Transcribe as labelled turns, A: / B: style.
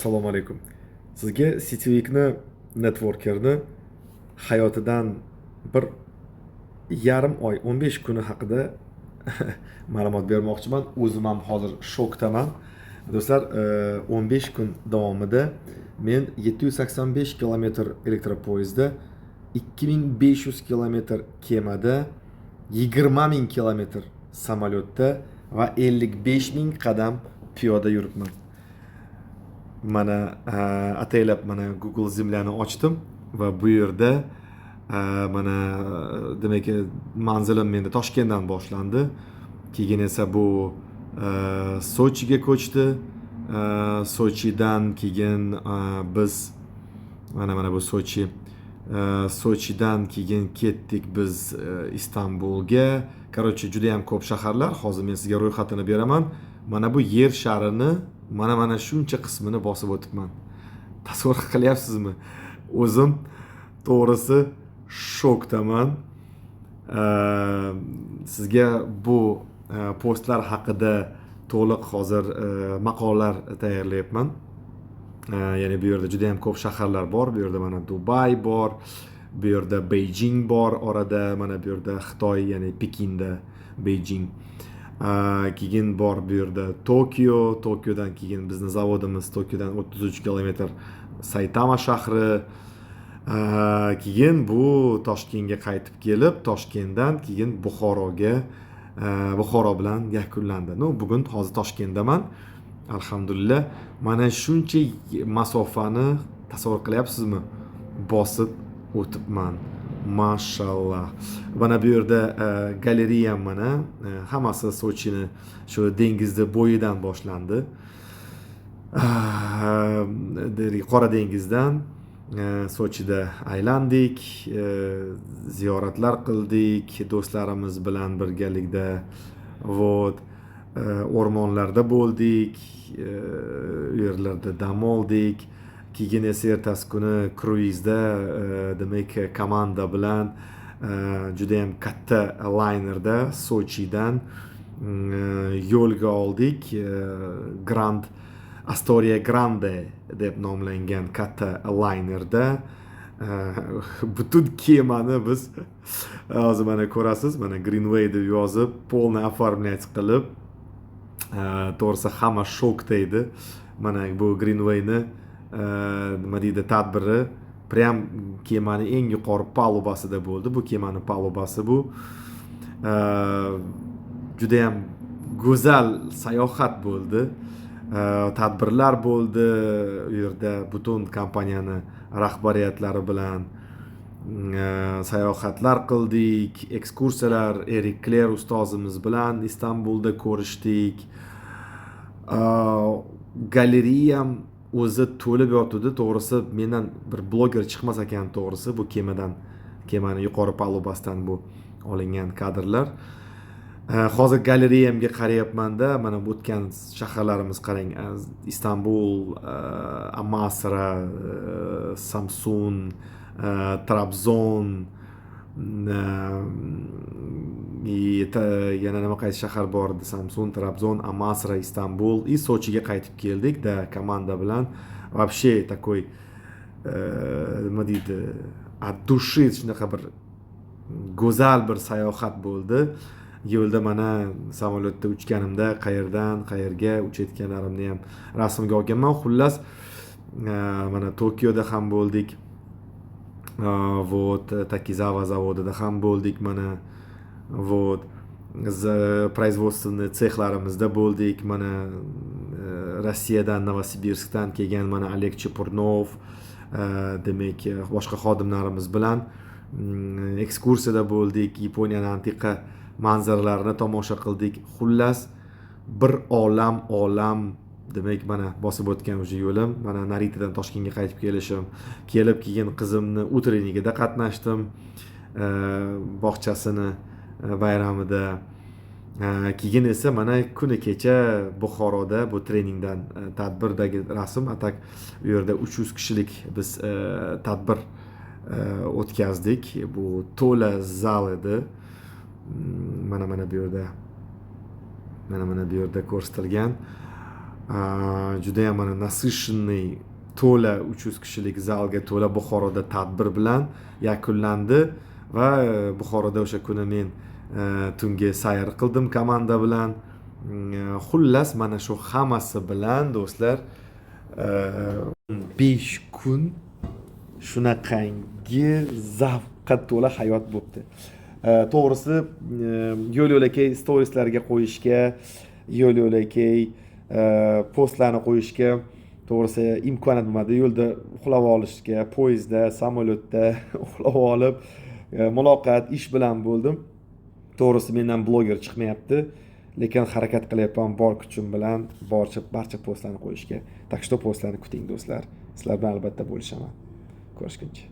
A: Assalomu alaykum. Sizga Cityweek'ni networkerni hayotidan bir yarim oy, 15 kuni haqida ma'lumot bermoqchiman. O'zim ham hozir shokdaman. Do'stlar, 15 kun davomida men 785 kilometr elektropoyezdda, 2500 kilometr kemada, 20 000 kilometr samolyotda va 55 000 qadam piyoda yuribman. Mana ataylab mana Google Zemlyani ochdim va bu yerda mana demak manzilim menda Toshkentdan boshlandi. Keyin esa bu Sochiga ko'chdi. Sochidan keyin biz mana bu Sochi. Sochidan keyin ketdik biz Istanbulga. Короче, juda ham ko'p shaharlar. Hozir men sizga ro'yxatini beraman. Mana bu yer sharini mana shuncha qismini bosib o'tibman. Tasavvur qilyapsizmi? O'zim to'g'risi shokdaman. Sizga bu postlar haqida to'liq hozir maqolalar tayyorlayapman. Ya'ni bu yerda juda ham ko'p shaharlar bor. Bu yerda mana Dubay bor, bu yerda Beijing bor, orada mana bu yerda Xitoy, ya'ni Pekinda Beijing. Keyin bor bu yerda Tokio, Tokiodan keyin bizning zavodimiz Tokiodan 33 kilometr Saitama shahri. Keyin bu Toshkentga qaytib kelib, Toshkentdan keyin Buxoro bilan yakunlandi. Bugun hozir Toshkentdaman. Alhamdulillah, mana shuncha masofani tasavvur qilyapsizmi? Bosib o'tibman. Mashallah. Mana bu yerda galereya mana hammasi Sochini shu dengizni bo'yidan boshlandi. Qora dengizdan Sochida aylandik, ziyoratlar qildik do'stlarimiz bilan birgalikda. O'rmonlarda bo'ldik, yerlarda dam oldik. Keyin esa ertasi kuni kruizda demak komanda bilan juda ham katta laynerda Sochidan yo'lga oldik. Grand Astoria Grande deb nomlangan katta laynerda butun kemani biz hozir mana ko'rasiz, mana Greenway deb yozib, полный оформлять qilib, to'g'risi hamma shokda edi. Mana bu Greenwayni nima deydi, tadbiri prям kemani eng yuqori palubasida bo'ldi. Bu kemani palubasi bu juda ham go'zal sayohat bo'ldi. Tadbirlar bo'ldi. U yerda butun kompaniyani rahbariyatlari bilan sayohatlar qildik, ekskursiyalar Erik Kler ustozimiz bilan Istanbulda ko'rishdik. Galereyam o'zi to'lib yotdi. To'g'risi mendan bir bloger chiqmas ekan, to'g'risi bu kemani yuqori palubasidan bu olingan kadrlar. Hozir galereyamga qarayapman-da, mana bu o'tgan shaharlarimiz qarang. Istanbul, Amasra, Samsun, Trabzon, yana nima qaysi shahar bor edi? Samsun, Trabzon, Amasra, Istanbul. Sochiga qaytib keldik da komanda bilan. Вообще такой nima deydi, от души shunaqa bir go'zal bir sayohat bo'ldi. Yo'lda mana samolyotda uchganimda qayerdan qayerga uchayotganlarimni ham rasmga olganman. Xullas, mana Tokioda ham bo'ldik. Takizawa zavodida ham bo'ldik mana. Производственный sexlarimizda bo'ldik. Mana Rossiyadan, Novosibirskdan kelgan mana Oleg Chepurnov, demak boshqa xodimlarimiz bilan ekskursiyada bo'ldik. Yaponiyaning antiqa manzaralarini tomosha qildik. Xullas, bir olam demak mana bosib o'tgan o'sha yo'lim. Mana Naritadan Toshkentga qaytib kelishim, kelib keyin qizimni utrenigida qatnashdim, bog'chasini bayramida. Keyin esa mana kuni kecha Buxoroda bu treningdan tadbirdagi rasm. Atak u yerda 300 kishilik biz tadbir o'tkazdik. Bu to'la zal edi. Mana bu yerda ko'rsatilgan. judayam mana насыщенный to'la 300 kishilik zalga to'la Buxoroda tadbir bilan yakunlandi va Buxoroda o'sha kuni men tungi sayr qildim komanda bilan. Xullas mana shu hammasi bilan do'stlar 5 kun shunaqangi zavqqa to'la hayot bo'libdi. To'g'risi yo'l-yo'lakay storieslarga qo'yishga, yo'l-yo'lakay postlarni qo'yishga to'g'risi imkoniyat bo'lmadi. Yo'lda uxlab olishga, poyezdda, samolyotda uxlab olib muloqot ish bilan bo'ldim. To'g'risi mendan bloger chiqmayapti, lekin harakat qilyapman bor kuchim bilan barcha postlarni qo'yishga. Tak что postlarni kuting do'stlar. Sizlar bilan albatta bo'lishaman. Ko'rishguncha.